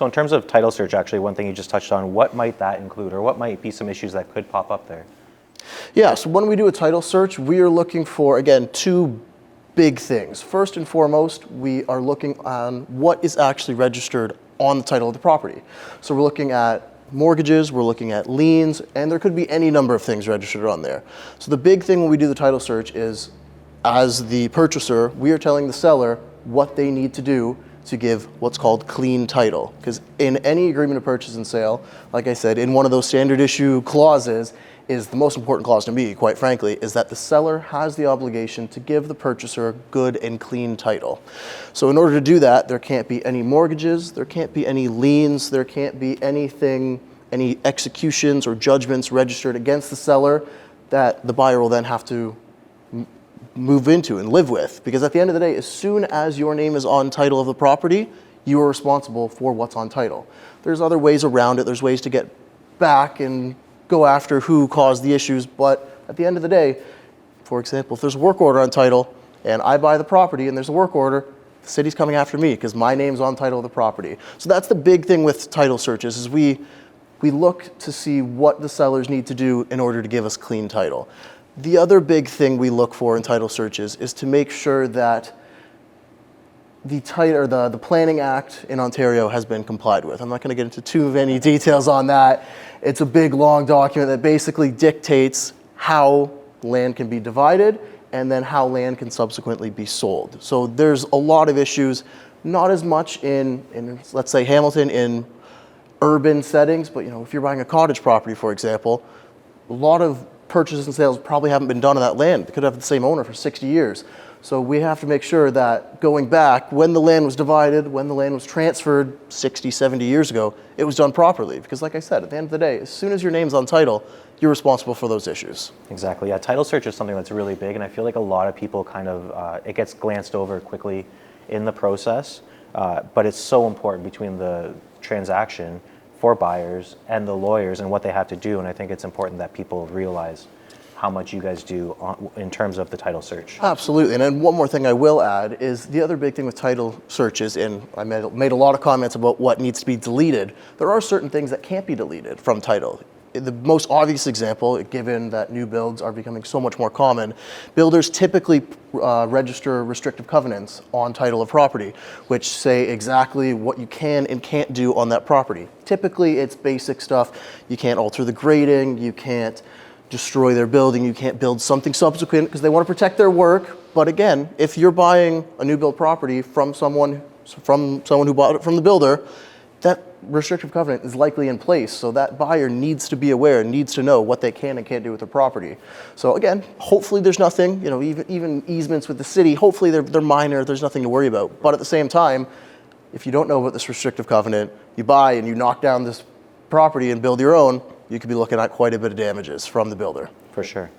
So in terms of title search, actually, one thing you just touched on, what might that include, or what might be some issues that could pop up there? Yeah, so when we do a title search, we are looking for, again, two big things. First and foremost, we are looking on what is actually registered on the title of the property. So we're looking at mortgages, we're looking at liens, and there could be any number of things registered on there. So the big thing when we do the title search is, as the purchaser, we are telling the seller what they need to do to give what's called clean title. Because in any agreement of purchase and sale, like I said, in one of those standard issue clauses, is the most important clause to me, quite frankly, is that the seller has the obligation to give the purchaser good and clean title. So in order to do that, there can't be any mortgages, there can't be any liens, there can't be anything, any executions or judgments registered against the seller that the buyer will then have to move into and live with. Because at the end of the day, as soon as your name is on title of the property, you are responsible for what's on title. There's other ways around it. There's ways to get back and go after who caused the issues, but at the end of the day, for example, if there's a work order on title and I buy the property and there's a work order, the city's coming after me because my name's on title of the property. So that's the big thing with title searches, is we look to see what the sellers need to do in order to give us clean title. The other big thing we look for in title searches is to make sure that the Planning Act in Ontario has been complied with. I'm not going to get into too many details on that. It's a big, long document that basically dictates how land can be divided and then how land can subsequently be sold. So there's a lot of issues, not as much in let's say, Hamilton, in urban settings, but if you're buying a cottage property, for example, a lot of purchases and sales probably haven't been done on that land. They could have the same owner for 60 years. So we have to make sure that going back, when the land was divided, when the land was transferred 60, 70 years ago, it was done properly. Because like I said, at the end of the day, as soon as your name's on title, you're responsible for those issues. Exactly, yeah. Title search is something that's really big, and I feel like a lot of people kind of, it gets glanced over quickly in the process, but it's so important between the transaction for buyers and the lawyers and what they have to do, and I think it's important that people realize how much you guys do in terms of the title search. Absolutely, and then one more thing I will add is the other big thing with title searches, and I made a lot of comments about what needs to be deleted. There are certain things that can't be deleted from title. The most obvious example, given that new builds are becoming so much more common, builders typically register restrictive covenants on title of property, which say exactly what you can and can't do on that property. Typically, it's basic stuff. You can't alter the grading, you can't destroy their building, you can't build something subsequent because they want to protect their work. But again, if you're buying a new build property from someone who bought it from the builder, that restrictive covenant is likely in place. So that buyer needs to be aware, needs to know what they can and can't do with the property. So again, hopefully there's nothing, even easements with the city, hopefully they're minor, there's nothing to worry about. But at the same time, if you don't know about this restrictive covenant, you buy and you knock down this property and build your own, you could be looking at quite a bit of damages from the builder. For sure.